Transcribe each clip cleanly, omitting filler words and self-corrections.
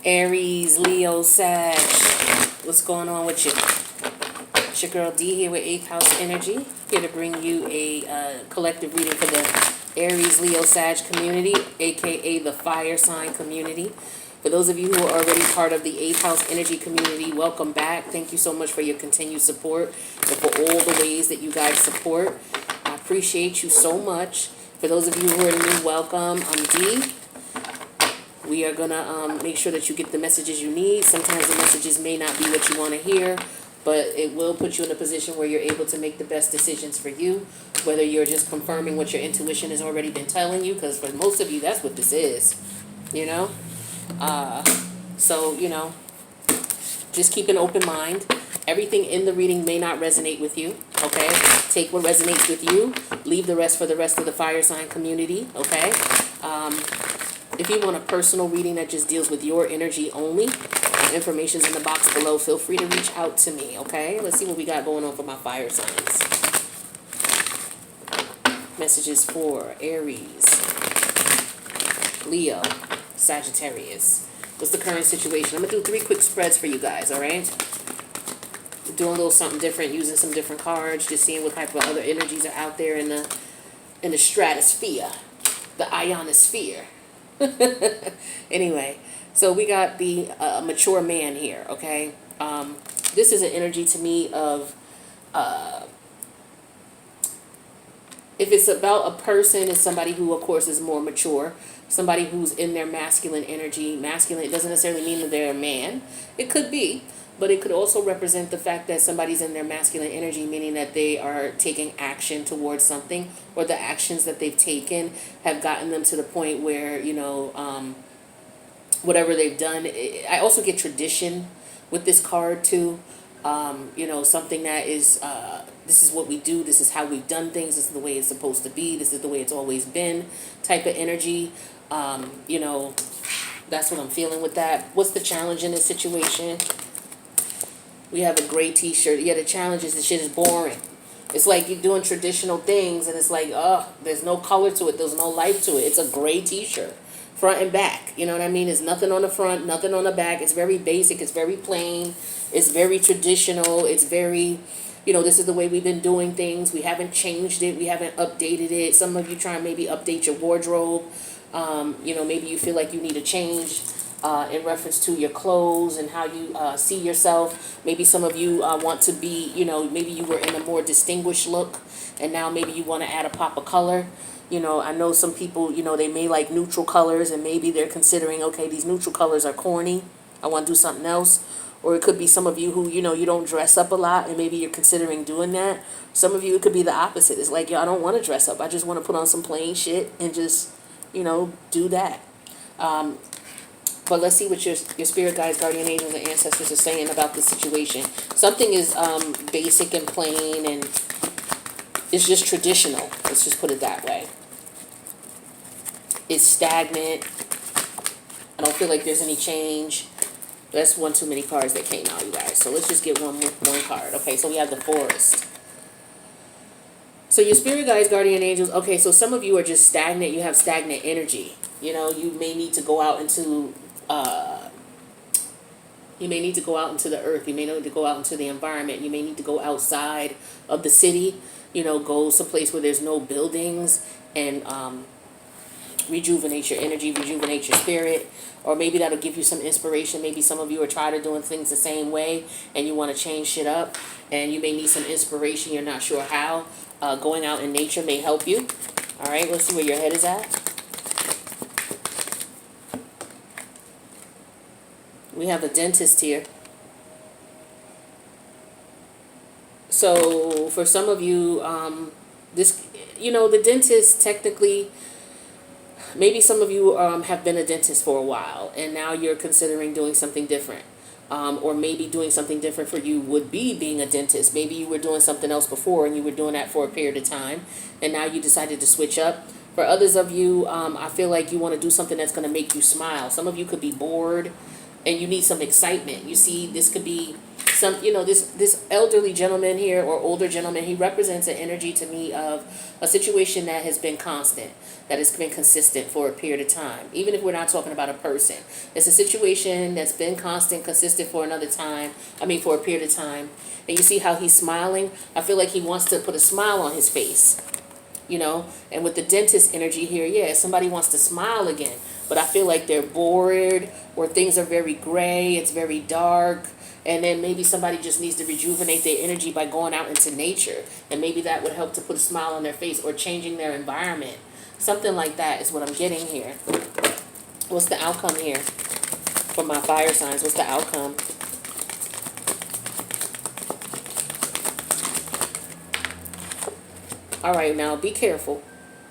Aries, Leo, Sag. What's going on with you? It's your girl D here with 8th House Energy. Here to bring you a collective reading for the Aries, Leo, Sag community, aka the fire sign community. For those of you who are already part of the 8th House Energy community, welcome back. Thank you so much for your continued support and for all the ways that you guys support. I appreciate you so much. For those of you who are new, welcome. I'm D. We are going to make sure that you get the messages you need. Sometimes the messages may not be what you want to hear, but it will put you in a position where you're able to make the best decisions for you, whether you're just confirming what your intuition has already been telling you, because for most of you, that's what this is, you know? So, you know, just keep an open mind. Everything in the reading may not resonate with you, okay? Take what resonates with you. Leave the rest for the rest of the fire sign community, okay? If you want a personal reading that just deals with your energy only, information's in the box below. Feel free to reach out to me, okay? Let's see what we got going on for my fire signs. Messages for Aries, Leo, Sagittarius. What's the current situation? I'm going to do 3 quick spreads for you guys, all right? Doing a little something different, using some different cards, just seeing what type of other energies are out there in the stratosphere, the ionosphere. Anyway, so we got the mature man here, okay? This is an energy to me of, if it's about a person, it's somebody who, of course, is more mature, somebody who's in their masculine energy. Masculine, it doesn't necessarily mean that they're a man. It could be, but it could also represent the fact that somebody's in their masculine energy, meaning that they are taking action towards something, or the actions that they've taken have gotten them to the point where, you know, whatever they've done. I also get tradition with this card too. You know, something that is, this is what we do, this is how we've done things, this is the way it's supposed to be, this is the way it's always been type of energy. You know, that's what I'm feeling with that. What's the challenge in this situation? We have a gray t-shirt. Yeah, the challenge is the shit is boring. It's like you're doing traditional things and it's like, oh, there's no color to it. There's no life to it. It's a gray t-shirt, front and back. You know what I mean? There's nothing on the front, nothing on the back. It's very basic. It's very plain. It's very traditional. It's very, you know, this is the way we've been doing things. We haven't changed it. We haven't updated it. Some of you try and maybe update your wardrobe. You know, maybe you feel like you need a change. In reference to your clothes and how you see yourself. Maybe some of you want to be, you know, maybe you were in a more distinguished look and now maybe you want to add a pop of color. You know, I know some people, you know, they may like neutral colors and maybe they're considering, okay, these neutral colors are corny. I want to do something else. Or it could be some of you who, you know, you don't dress up a lot and maybe you're considering doing that. Some of you, it could be the opposite. It's like, yo, I don't want to dress up. I just want to put on some plain shit and just, you know, do that. But let's see what your spirit guides, guardian angels, and ancestors are saying about this situation. Something is basic and plain, and it's just traditional. Let's just put it that way. It's stagnant. I don't feel like there's any change. That's one too many cards that came out, you guys. So let's just get one card. Okay, so we have the Forest. So your spirit guides, guardian angels. Okay, so some of you are just stagnant. You have stagnant energy. You know, you may need to go out into... you may need to go out into the earth. You may need to go out into the environment. You may need to go outside of the city. You know, go someplace where there's no buildings and rejuvenate your energy, rejuvenate your spirit. Or maybe that'll give you some inspiration. Maybe some of you are tired of doing things the same way and you want to change shit up. And you may need some inspiration. You're not sure how. Going out in nature may help you. All right, let's see where your head is at. We have a dentist here. So for some of you, this, you know, the dentist technically, maybe some of you have been a dentist for a while and now you're considering doing something different. Or maybe doing something different for you would be being a dentist. Maybe you were doing something else before and you were doing that for a period of time and now you decided to switch up. For others of you, I feel like you want to do something that's going to make you smile. Some of you could be bored and you need some excitement. You see, this could be This elderly gentleman here, or older gentleman, he represents an energy to me of a situation that has been constant, that has been consistent for a period of time. Even if we're not talking about a person, it's a situation that's been constant, consistent for for a period of time. And you see how he's smiling? I feel like he wants to put a smile on his face. And with the dentist energy here, yeah, somebody wants to smile again, but I feel like they're bored, or things are very gray, it's very dark, and then maybe somebody just needs to rejuvenate their energy by going out into nature, and maybe that would help to put a smile on their face, or changing their environment. Something like that is what I'm getting here. What's the outcome here for my fire signs? What's the outcome? All right, now be careful,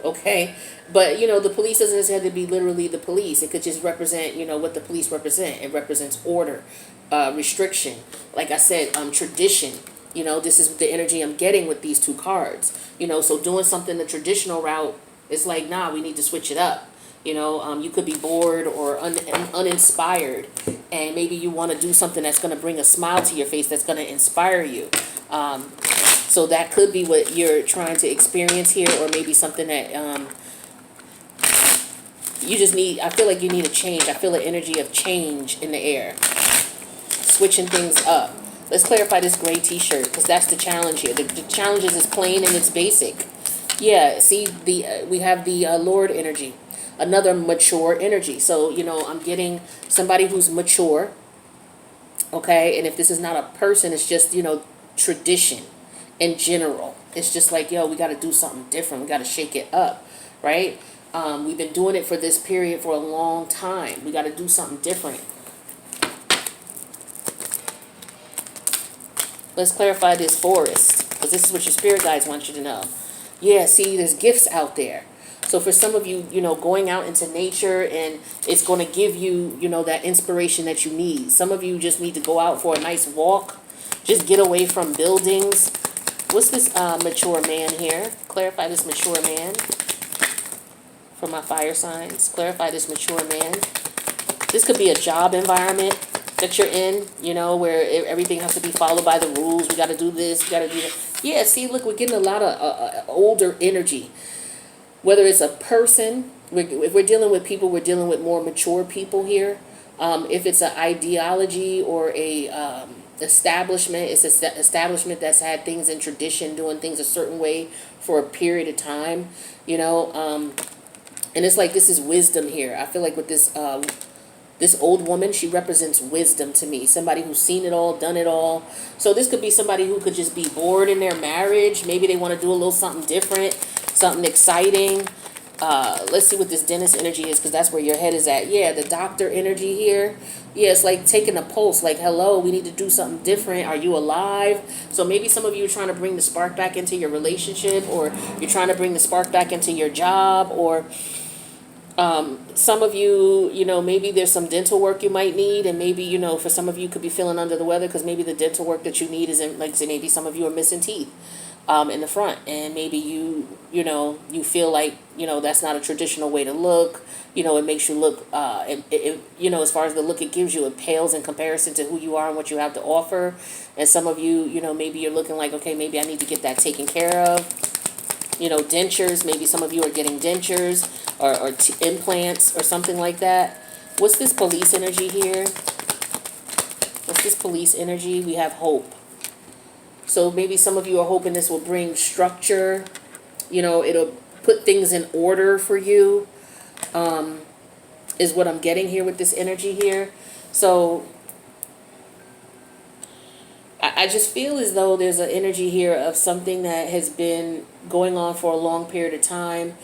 okay? But, the police doesn't necessarily have to be literally the police. It could just represent, what the police represent. It represents order, restriction. Like I said, tradition. This is the energy I'm getting with these two cards. So doing something the traditional route, it's like, nah, we need to switch it up. You could be bored or uninspired, and maybe you want to do something that's going to bring a smile to your face, that's going to inspire you. So that could be what you're trying to experience here, or maybe something that you just need. I feel like you need a change. I feel an energy of change in the air, switching things up. Let's clarify this gray t-shirt, because that's the challenge here. The challenge is it's plain and it's basic. Yeah, see, we have the Lord energy, another mature energy. So, I'm getting somebody who's mature, okay? And if this is not a person, it's just, tradition in general. It's just like, we got to do something different. We got to shake it up, right? We've been doing it for this period for a long time. We got to do something different. Let's clarify this forest, because this is what your spirit guides want you to know. Yeah, see, there's gifts out there. So for some of you, going out into nature, and it's going to give you, that inspiration that you need. Some of you just need to go out for a nice walk. Just get away from buildings. What's this mature man here? Clarify this mature man for my fire signs. Clarify this mature man. This could be a job environment that you're in, where everything has to be followed by the rules. We got to do this, we got to do that. Yeah, see, look, we're getting a lot of older energy. Whether it's a person, if we're dealing with people, we're dealing with more mature people here. If it's an ideology or a establishment, it's an establishment that's had things in tradition, doing things a certain way for a period of time, and it's like, this is wisdom here. I feel like with this old woman, she represents wisdom to me. Somebody who's seen it all, done it all. So this could be somebody who could just be bored in their marriage. Maybe they want to do a little something different, something exciting. Let's see what this dentist energy is, because that's where your head is at. Yeah, the doctor energy here. Yeah, it's like taking a pulse, like, hello, we need to do something different. Are you alive? So maybe some of you are trying to bring the spark back into your relationship, or you're trying to bring the spark back into your job, or some of you, maybe there's some dental work you might need, and maybe, for some of you could be feeling under the weather, because maybe the dental work that you need isn't, like, say, maybe some of you are missing teeth in the front, and maybe you feel like, that's not a traditional way to look. It makes you look, as far as the look it gives you, it pales in comparison to who you are and what you have to offer. And some of you, maybe you're looking like, okay, maybe I need to get that taken care of. Dentures, maybe some of you are getting dentures or implants or something like that. What's this police energy here? What's this police energy? We have hope. So maybe some of you are hoping this will bring structure. It'll put things in order for you, is what I'm getting here with this energy here. So I just feel as though there's an energy here of something that has been going on for a long period of time,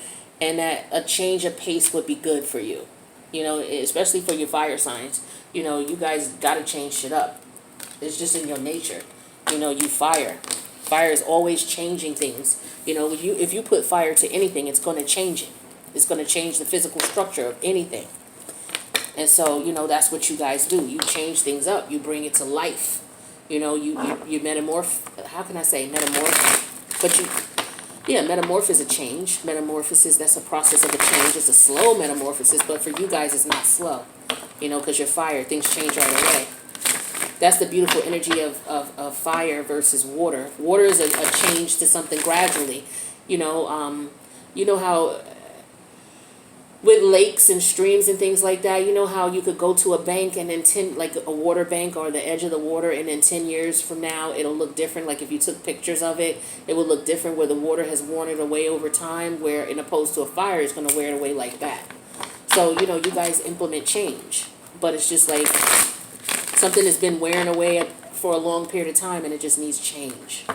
and that a change of pace would be good for you, especially for your fire signs. You guys got to change shit up. It's just in your nature. You fire. Fire is always changing things. If you put fire to anything, it's going to change it. It's going to change the physical structure of anything. And so, that's what you guys do. You change things up. You bring it to life. You metamorph. How can I say metamorph? But metamorph is a change. Metamorphosis, that's a process of a change. It's a slow metamorphosis, but for you guys, it's not slow. Because you're fire. Things change right away. That's the beautiful energy of fire versus water. Water is a change to something gradually. You know, you know how with lakes and streams and things like that, you know how you could go to a bank and then like a water bank or the edge of the water, and then 10 years from now it'll look different. Like if you took pictures of it, it would look different where the water has worn it away over time, where in opposed to a fire it's going to wear it away like that. So, you know, you guys implement change, but it's just like something has been wearing away for a long period of time and it just needs change.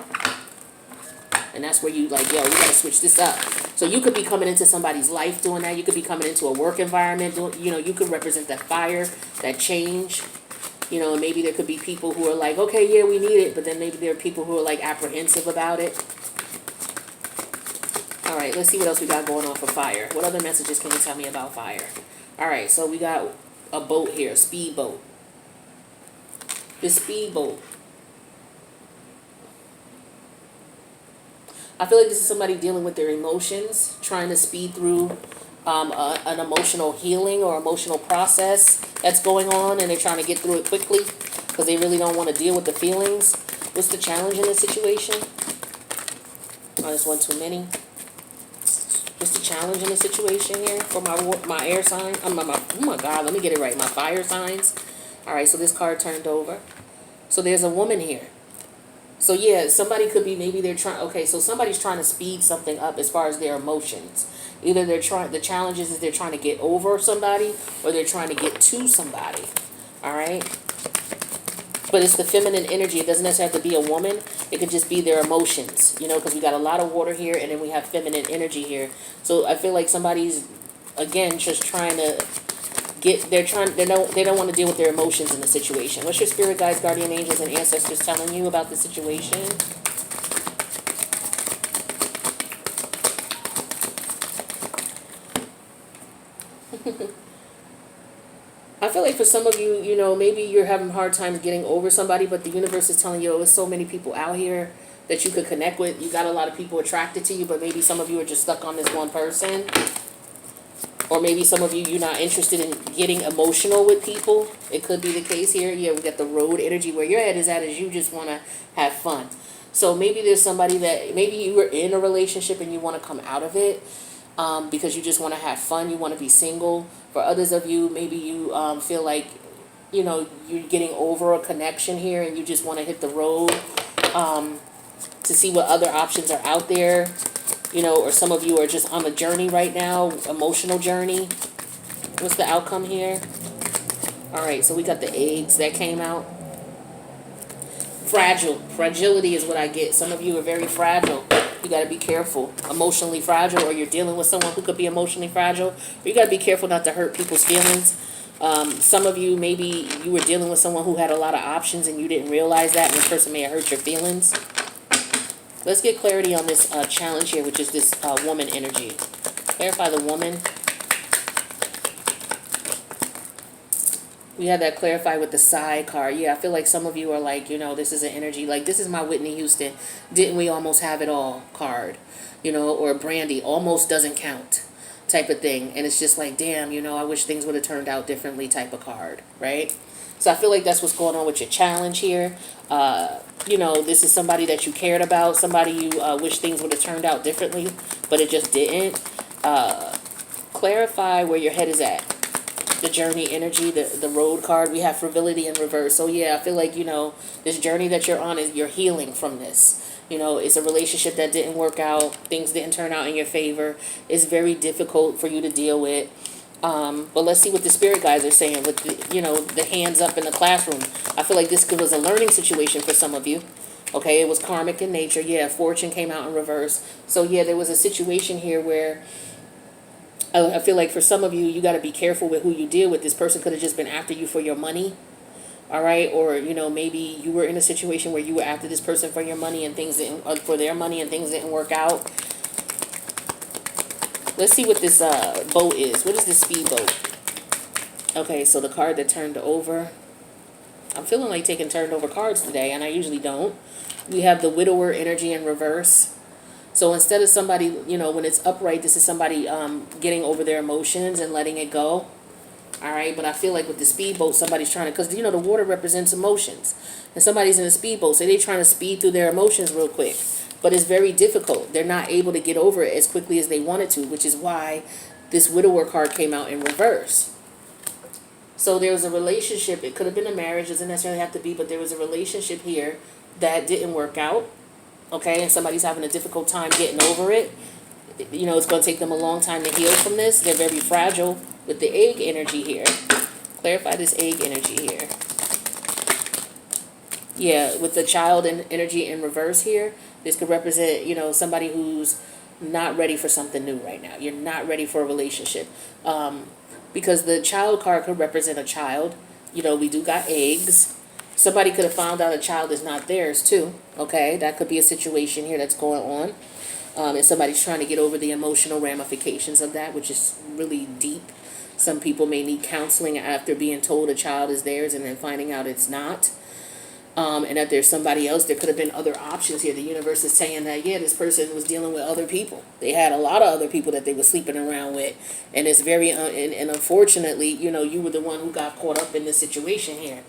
And that's where you like, yo, we got to switch this up. So you could be coming into somebody's life doing that. You could be coming into a work environment doing, you know, you could represent that fire, that change. You know, and maybe there could be people who are like, okay, yeah, we need it. But then maybe there are people who are like apprehensive about it. All right, let's see what else we got going on for fire. What other messages can you tell me about fire? All right, so we got a boat here, a speedboat. The speedboat. I feel like this is somebody dealing with their emotions, trying to speed through an emotional healing or emotional process that's going on, and they're trying to get through it quickly because they really don't want to deal with the feelings. What's the challenge in this situation? Oh, there's one too many. What's the challenge in this situation here for my air sign? Oh my God, let me get it right. My fire signs. All right, so this card turned over. So there's a woman here. So yeah, somebody could be, maybe they're trying, okay, so somebody's trying to speed something up as far as their emotions. Either they're trying, the challenge is they're trying to get over somebody or they're trying to get to somebody. All right? But it's the feminine energy. It doesn't necessarily have to be a woman. It could just be their emotions, you know, because we got a lot of water here and then we have feminine energy here. So I feel like somebody's, again, just trying to they don't want to deal with their emotions in the situation. What's your spirit guides, guardian angels, and ancestors telling you about the situation? I feel like for some of you, you know, maybe you're having hard times getting over somebody, but the universe is telling you, oh, there's so many people out here that you could connect with. You got a lot of people attracted to you, but maybe some of you are just stuck on this one person. Or maybe some of you, you're not interested in getting emotional with people. It could be the case here. Yeah, we got the road energy. Where your head is at is you just want to have fun. So maybe there's somebody that, maybe you were in a relationship and you want to come out of it because you just want to have fun. You want to be single. For others of you, maybe you feel like, you know, you're getting over a connection here and you just want to hit the road to see what other options are out there. You know, or some of you are just on a journey right now, emotional journey. What's the outcome here? All right, so we got the eggs that came out. Fragile. Fragility is what I get. Some of you are very fragile. You got to be careful. Emotionally fragile, or you're dealing with someone who could be emotionally fragile. Or you got to be careful not to hurt people's feelings. Some of you, maybe you were dealing with someone who had a lot of options and you didn't realize that, and this person may have hurt your feelings. Let's get clarity on this challenge here, which is this woman energy. Clarify the woman. We had that clarify with the side card. Yeah, I feel like some of you are like, you know, this is an energy. Like, this is my Whitney Houston, didn't we almost have it all card. You know, or Brandy, almost doesn't count type of thing. And it's just like, damn, you know, I wish things would have turned out differently type of card, right? So I feel like that's what's going on with your challenge here. You know, this is somebody that you cared about, somebody you wish things would have turned out differently, but it just didn't. Clarify where your head is at. The journey energy, the road card, we have frivolity in reverse. So yeah, I feel like, you know, this journey that you're on is you're healing from this. You know, it's a relationship that didn't work out. Things didn't turn out in your favor. It's very difficult for you to deal with. But let's see what the spirit guides are saying with the, you know, the hands up in the classroom. I feel like this was a learning situation for some of you. Okay, it was karmic in nature. Yeah, fortune came out in reverse. So yeah, there was a situation here where I feel like for some of you, you got to be careful with who you deal with. This person could have just been after you for your money. All right, or you know, maybe you were in a situation where you were after this person for your money and things didn't, or for their money and things didn't work out. Let's see what this boat is. What is this speedboat? Okay, so the card that turned over. I'm feeling like taking turned over cards today, and I usually don't. We have the widower energy in reverse. So instead of somebody, you know, when it's upright, this is somebody getting over their emotions and letting it go. All right, but I feel like with the speedboat, somebody's trying to, because you know the water represents emotions, and somebody's in a speedboat, so they're trying to speed through their emotions real quick. But it's very difficult. They're not able to get over it as quickly as they wanted to, which is why this widower card came out in reverse. So there was a relationship. It could have been a marriage, doesn't necessarily have to be, but there was a relationship here that didn't work out. Okay, and somebody's having a difficult time getting over it. You know, it's going to take them a long time to heal from this. They're very fragile with the egg energy here. Clarify this egg energy here. Yeah, with the child and energy in reverse here, this could represent, you know, somebody who's not ready for something new right now. You're not ready for a relationship. Because the child card could represent a child. You know, we do got eggs. Somebody could have found out a child is not theirs too. Okay, that could be a situation here that's going on. And somebody's trying to get over the emotional ramifications of that, which is really deep. Some people may need counseling after being told a child is theirs and then finding out it's not. And that there's somebody else. There could have been other options here. The universe is saying that, yeah, this person was dealing with other people. They had a lot of other people that they were sleeping around with. And it's very, and unfortunately, you know, you were the one who got caught up in this situation here.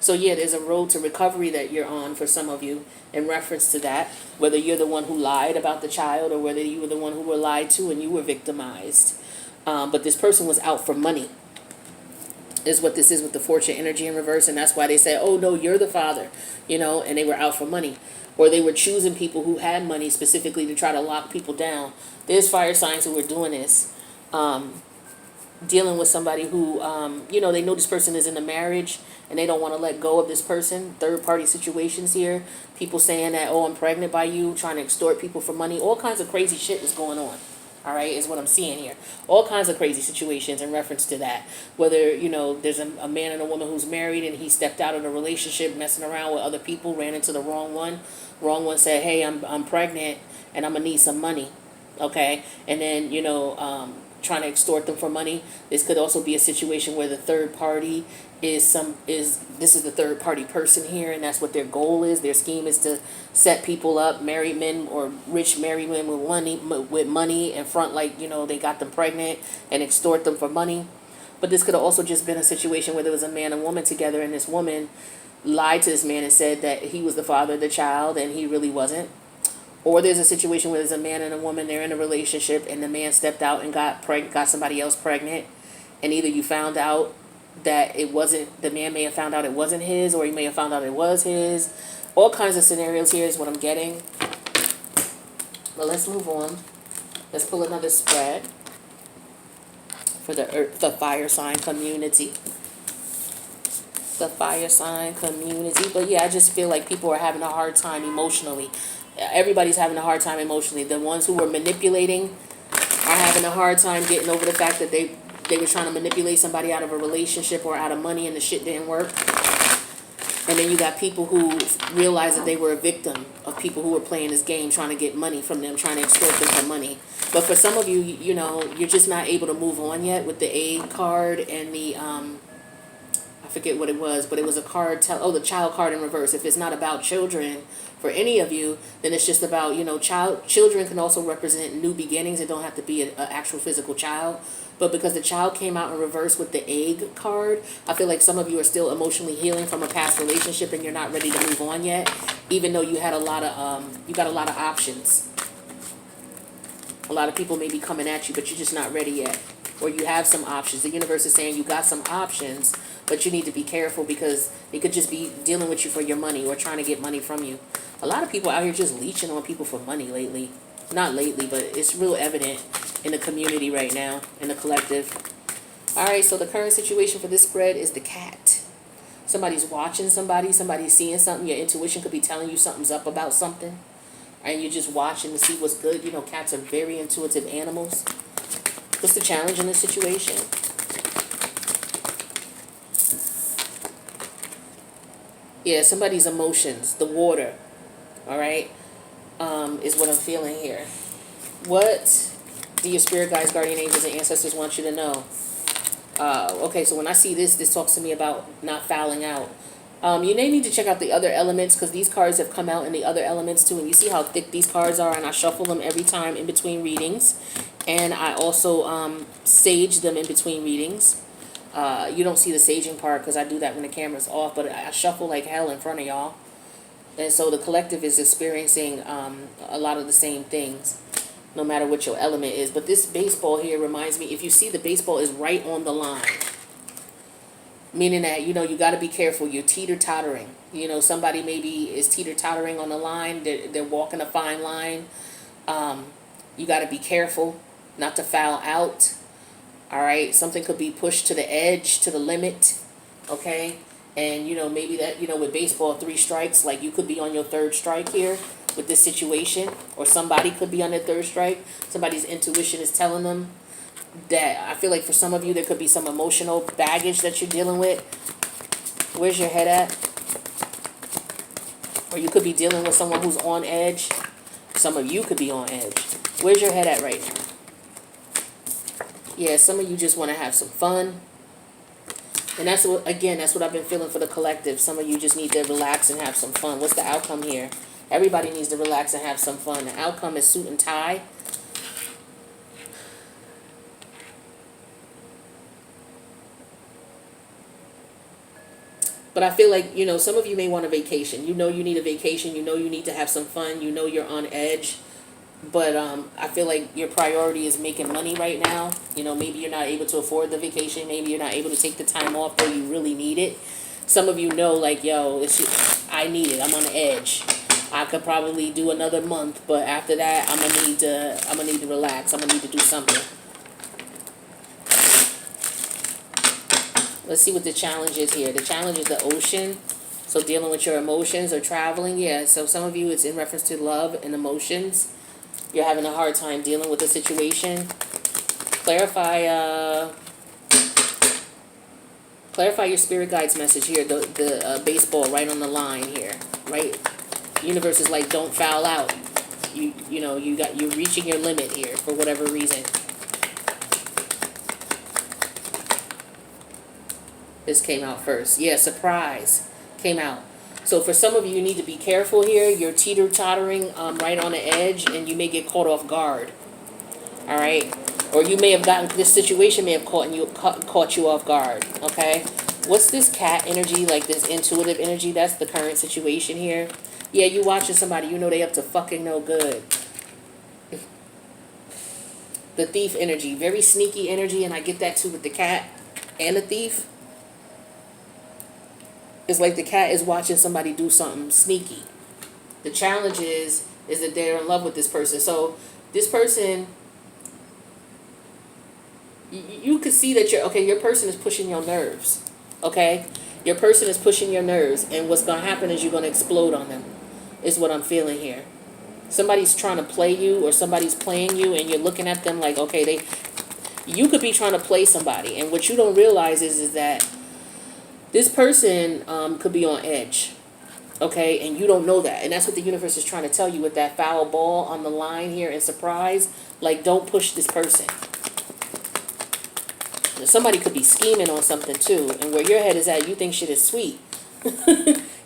So yeah, there's a road to recovery that you're on for some of you in reference to that. Whether you're the one who lied about the child or whether you were the one who were lied to and you were victimized. But this person was out for money. Is what this is with the fortune energy in reverse. And that's why they say, oh no, you're the father. You know, and they were out for money. Or they were choosing people who had money specifically to try to lock people down. There's fire signs who were doing this. Dealing with somebody who, you know, they know this person is in a marriage and they don't want to let go of this person. Third party situations here. People saying that, oh, I'm pregnant by you, trying to extort people for money. All kinds of crazy shit was going on. All right, is what I'm seeing here. All kinds of crazy situations in reference to that. Whether, you know, there's a man and a woman who's married and he stepped out of the relationship, messing around with other people, ran into the wrong one. Wrong one said, hey, I'm pregnant and I'm going to need some money. Okay, and then, you know, trying to extort them for money. This could also be a situation where the third party is this is the third party person here, and that's what their goal is. Their scheme is to set people up, married men or rich married men with money in front, like, you know, they got them pregnant and extort them for money. But this could have also just been a situation where there was a man and woman together, and this woman lied to this man and said that he was the father of the child and he really wasn't. Or there's a situation where there's a man and a woman, they're in a relationship, and the man stepped out and got somebody else pregnant, and either you found out that it wasn't, the man may have found out it wasn't his, or he may have found out it was his. All kinds of scenarios here is what I'm getting. But let's move on. Let's pull another spread for the fire sign community. The fire sign community. But yeah, I just feel like people are having a hard time emotionally. Everybody's having a hard time emotionally. The ones who were manipulating are having a hard time getting over the fact that they were trying to manipulate somebody out of a relationship or out of money and the shit didn't work. And then you got people who realized that they were a victim of people who were playing this game, trying to get money from them, trying to extort them for money. But for some of you, you know, you're just not able to move on yet with the A card and the I forget what it was, but it was a card, the child card in reverse. If it's not about children for any of you, then it's just about, you know, children can also represent new beginnings. It don't have to be an actual physical child. But because the child came out in reverse with the egg card, I feel like some of you are still emotionally healing from a past relationship and you're not ready to move on yet, even though you had a lot of, you got a lot of options. A lot of people may be coming at you, but you're just not ready yet. Or you have some options. The universe is saying you got some options, but you need to be careful because they could just be dealing with you for your money or trying to get money from you. A lot of people out here just leeching on people for money lately. Not lately, but it's real evident in the community right now, in the collective. All right, so the current situation for this spread is the cat. Somebody's watching somebody's seeing something. Your intuition could be telling you something's up about something. And you're just watching to see what's good. You know, cats are very intuitive animals. What's the challenge in this situation? Yeah, somebody's emotions, the water, all right, is what I'm feeling here. What do your spirit guides, guardian angels, and ancestors want you to know? Okay, so when I see this talks to me about not fouling out. You may need to check out the other elements because these cards have come out in the other elements too. And you see how thick these cards are, and I shuffle them every time in between readings. And I also sage them in between readings. You don't see the saging part because I do that when the camera's off, but I shuffle like hell in front of y'all. And so the collective is experiencing a lot of the same things, no matter what your element is. But this baseball here reminds me, if you see, the baseball is right on the line. Meaning that, you got to be careful. You're teeter-tottering. Somebody maybe is teeter-tottering on the line. They're walking a fine line. You got to be careful not to foul out. All right? Something could be pushed to the edge, to the limit. Okay? And, maybe that, with baseball, 3 strikes, like you could be on your 3rd strike here with this situation. Or somebody could be on their 3rd strike. Somebody's intuition is telling them that. I feel like for some of you, there could be some emotional baggage that you're dealing with. Where's your head at? Or you could be dealing with someone who's on edge. Some of you could be on edge. Where's your head at right now? Yeah, some of you just want to have some fun. And that's what I've been feeling for the collective. Some of you just need to relax and have some fun. What's the outcome here? Everybody needs to relax and have some fun. The outcome is suit and tie. But I feel like, some of you may want a vacation. You need a vacation. You need to have some fun. You're on edge. But I feel like your priority is making money right now. Maybe you're not able to afford the vacation. Maybe you're not able to take the time off though you really need it. Some of you know, like, yo, I need it. I'm on the edge. I could probably do another month, but after that, I'm gonna need to relax. I'm gonna need to do something. Let's see what the challenge is here. The challenge is the ocean. So dealing with your emotions or traveling. Yeah, so some of you, it's in reference to love and emotions. You're having a hard time dealing with the situation. Clarify your spirit guide's message here. The baseball right on the line here, right? Universe is like, don't foul out. You're reaching your limit here for whatever reason. This came out first. Yeah, surprise came out. So for some of you, you need to be careful here. You're teeter-tottering right on the edge, and you may get caught off guard. All right? Or you may have this situation may have caught you off guard. Okay? What's this cat energy, like this intuitive energy? That's the current situation here. Yeah, you watching somebody, they up to fucking no good. The thief energy, very sneaky energy, and I get that too with the cat and the thief. It's like the cat is watching somebody do something sneaky. The challenge is that they're in love with this person. So this person, you could see that your person is pushing your nerves. Okay? Your person is pushing your nerves. And what's going to happen is you're going to explode on them, is what I'm feeling here. Somebody's trying to play you, or somebody's playing you, and you're looking at them like, okay, you could be trying to play somebody. And what you don't realize is that this person could be on edge, okay? And you don't know that. And that's what the universe is trying to tell you with that foul ball on the line here and surprise. Like, don't push this person. Now, somebody could be scheming on something too. And where your head is at, you think shit is sweet.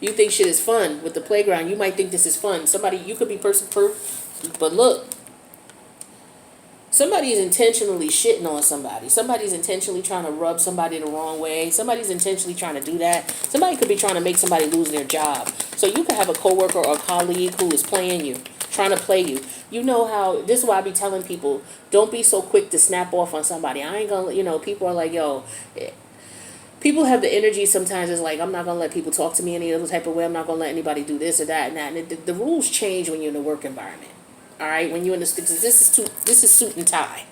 You think shit is fun with the playground. You might think this is fun. You could be but look. Somebody's intentionally shitting on somebody. Somebody's intentionally trying to rub somebody the wrong way. Somebody's intentionally trying to do that. Somebody could be trying to make somebody lose their job. So you could have a coworker or a colleague who is playing you, trying to play you. You know how, this is why I be telling people, don't be so quick to snap off on somebody. I ain't gonna, people are like, yo, people have the energy sometimes. It's like, I'm not gonna let people talk to me any other type of way. I'm not gonna let anybody do this or that and that. And the rules change when you're in the work environment. All right, when you're in the this is suit and tie.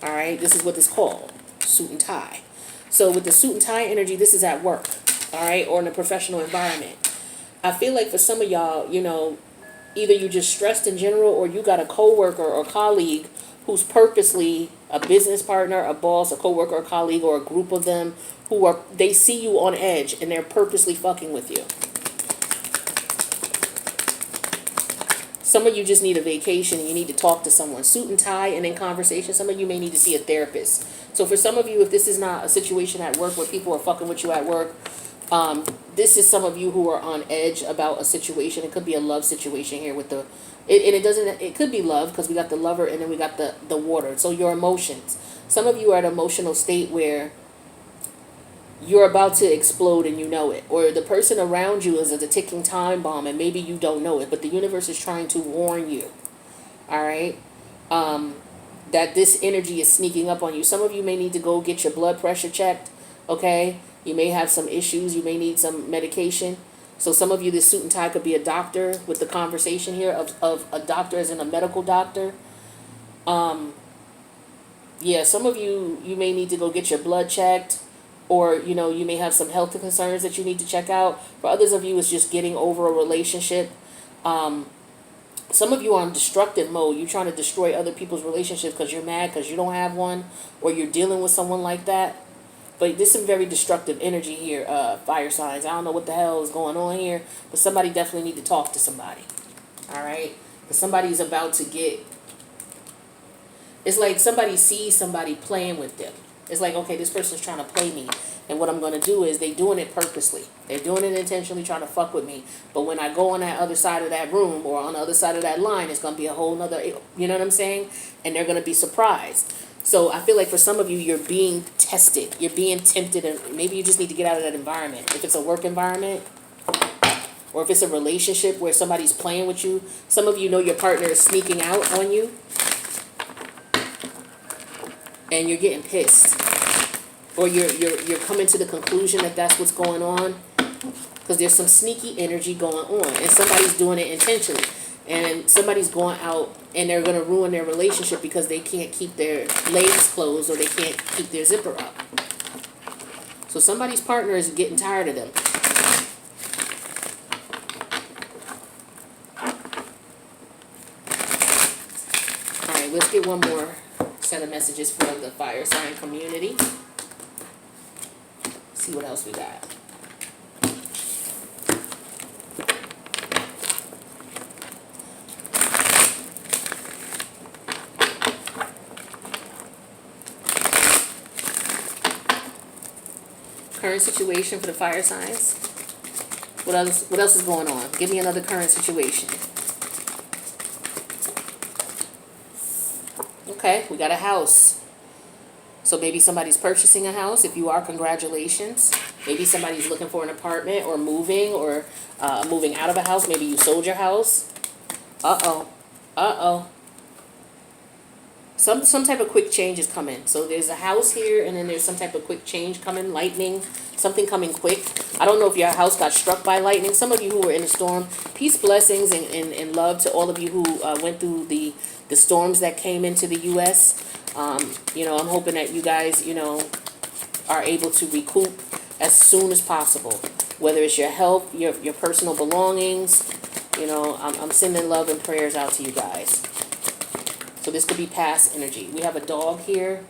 All right, this is what it's called, suit and tie. So with the suit and tie energy, this is at work. All right, or in a professional environment. I feel like for some of y'all, either you're just stressed in general, or you got a coworker or colleague who's purposely a business partner, a boss, a coworker, or colleague, or a group of them they see you on edge and they're purposely fucking with you. Some of you just need a vacation and you need to talk to someone. Suit and tie and in conversation. Some of you may need to see a therapist. So for some of you, if this is not a situation at work where people are fucking with you at work, this is some of you who are on edge about a situation. It could be a love situation here with it could be love because we got the lover and then we got the water. So your emotions. Some of you are at an emotional state where you're about to explode and you know it, or the person around you is a ticking time bomb and maybe you don't know it, but the universe is trying to warn you. All right. That this energy is sneaking up on you. Some of you may need to go get your blood pressure checked. Okay. You may have some issues. You may need some medication. So some of you, this suit and tie could be a doctor with the conversation here of a doctor as in a medical doctor. Yeah, some of you, you may need to go get your blood checked, or, you know, you may have some health concerns that you need to check out. For others of you, it's just getting over a relationship. Some of you are in destructive mode. You're trying to destroy other people's relationships because you're mad because you don't have one, or you're dealing with someone like that. But there's some very destructive energy here, fire signs. I don't know what the hell is going on here, but somebody definitely need to talk to somebody. All right? Because somebody's about to get... It's like somebody sees somebody playing with them. It's like, okay, this person's trying to play me. And what I'm going to do is they're doing it purposely. They're doing it intentionally, trying to fuck with me. But when I go on that other side of that room or on the other side of that line, it's going to be a whole nother, you know what I'm saying? And they're going to be surprised. So I feel like for some of you, you're being tested. You're being tempted. And maybe you just need to get out of that environment. If it's a work environment, or if it's a relationship where somebody's playing with you, some of you know your partner is sneaking out on you. And you're getting pissed. Or you're coming to the conclusion that that's what's going on, because there's some sneaky energy going on, and somebody's doing it intentionally, and somebody's going out and they're going to ruin their relationship because they can't keep their legs closed or they can't keep their zipper up. So somebody's partner is getting tired of them. All right, let's get one more set of messages for the fire sign community. See what else we got. Current situation for the fire signs. What else is going on? Give me another current situation. Okay, we got a house. So maybe somebody's purchasing a house. If you are, congratulations. Maybe somebody's looking for an apartment or moving out of a house. Maybe you sold your house. Uh-oh. Some type of quick change is coming. So there's a house here, and then there's some type of quick change coming. Lightning, something coming quick. I don't know if your house got struck by lightning. Some of you who were in a storm, peace, blessings, and love to all of you who went through the storms that came into the U.S., you know, I'm hoping that you guys, you know, are able to recoup as soon as possible. Whether it's your health, your personal belongings, you know, I'm sending love and prayers out to you guys. So this could be past energy. We have a dog here.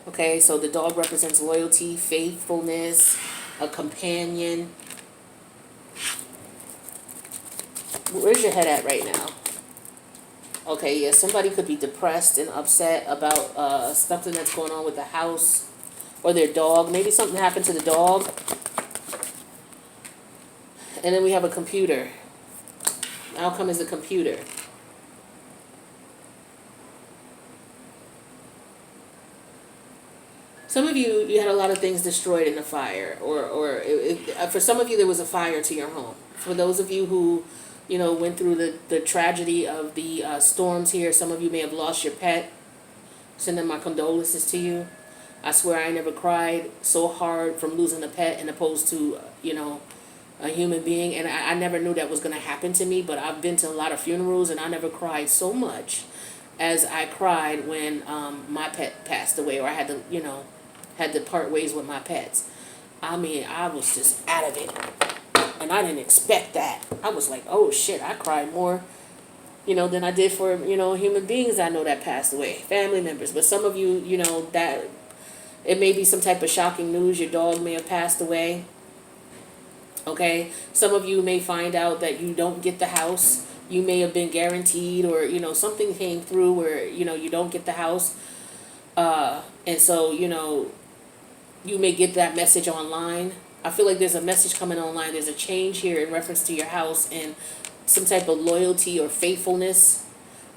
Okay, so the dog represents loyalty, faithfulness, a companion. Where's your head at right now? Okay, yeah, somebody could be depressed and upset about something that's going on with the house or their dog. Maybe something happened to the dog. And then we have a computer. The outcome is a computer. Some of you had a lot of things destroyed in the fire, or for some of you there was a fire to your home. For those of you who, you know, went through the tragedy of the storms here, some of you may have lost your pet. Sending my condolences to you. I swear I never cried so hard from losing a pet and opposed to, you know, a human being. And I never knew that was going to happen to me, but I've been to a lot of funerals and I never cried so much as I cried when my pet passed away, or I had to, you know, had to part ways with my pets. I mean, I was just out of it. And I didn't expect that. I was like, oh shit, I cried more, you know, than I did for, you know, human beings I know that passed away, family members. But some of you, you know, that it may be some type of shocking news. Your dog may have passed away. Okay. Some of you may find out that you don't get the house. You may have been guaranteed, or, you know, something came through where, you know, you don't get the house. And so, you know, you may get that message online. I feel like there's a message coming online. There's a change here in reference to your house and some type of loyalty or faithfulness,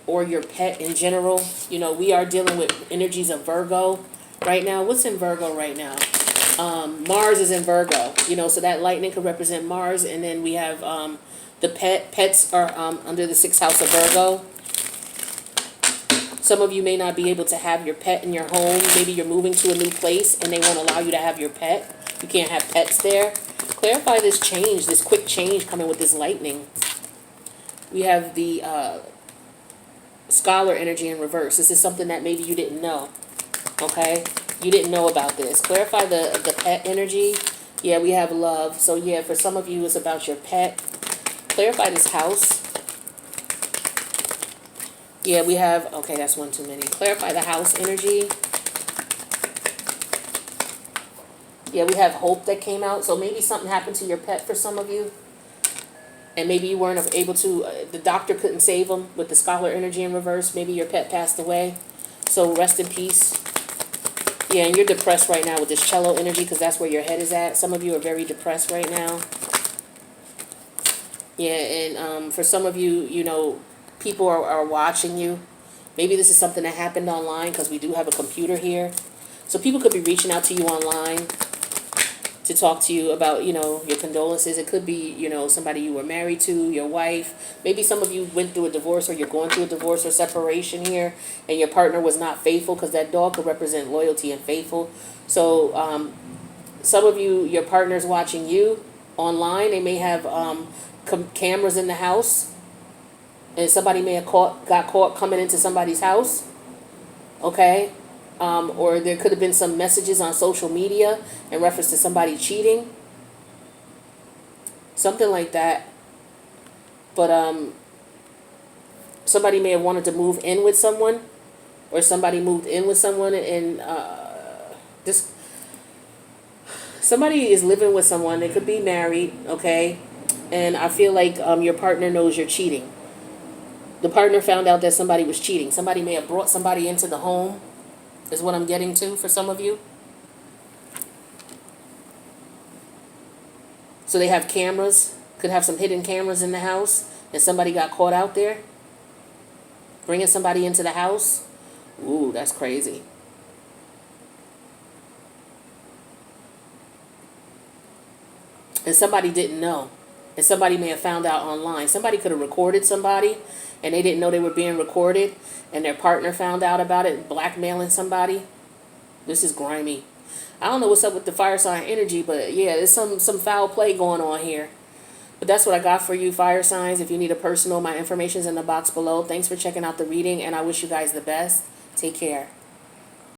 or your pet in general. You know, we are dealing with energies of Virgo right now. What's in Virgo right now? Mars is in Virgo, so that lightning could represent Mars. And then we have the pets are under the sixth house of Virgo. Some of you may not be able to have your pet in your home. Maybe you're moving to a new place and they won't allow you to have your pet. You can't have pets there. Clarify this change, this quick change coming with this lightning. We have the scholar energy in reverse. This is something that maybe you didn't know. Okay? You didn't know about this. Clarify the pet energy. Yeah, we have love. So yeah, for some of you, it's about your pet. Clarify this house. Yeah, we have, okay, that's one too many. Clarify the house energy. Yeah, we have hope that came out. So maybe something happened to your pet for some of you. And maybe you weren't able to, the doctor couldn't save them with the scholar energy in reverse. Maybe your pet passed away. So rest in peace. Yeah, and you're depressed right now with this cello energy because that's where your head is at. Some of you are very depressed right now. Yeah, and for some of you, people are watching you. Maybe this is something that happened online because we do have a computer here. So people could be reaching out to you online to talk to you about, your condolences. It could be, somebody you were married to, your wife. Maybe some of you went through a divorce or you're going through a divorce or separation here and your partner was not faithful because that dog could represent loyalty and faithful. So some of you, your partner's watching you online. They may have cameras in the house. And somebody may have got caught coming into somebody's house, okay? Or there could have been some messages on social media in reference to somebody cheating. Something like that. But somebody may have wanted to move in with someone, or somebody moved in with someone, and somebody is living with someone. They could be married, okay? And I feel like your partner knows you're cheating. The partner found out that somebody was cheating. Somebody may have brought somebody into the home, is what I'm getting to for some of you. So they have cameras, could have some hidden cameras in the house, and somebody got caught out there bringing somebody into the house. Ooh, that's crazy. And somebody didn't know. And somebody may have found out online. Somebody could have recorded somebody and they didn't know they were being recorded, and their partner found out about it, blackmailing somebody. This is grimy. I don't know what's up with the fire sign energy, but yeah, there's some foul play going on here. But that's what I got for you, fire signs. If you need a personal, my information's in the box below. Thanks for checking out the reading, and I wish you guys the best. Take care.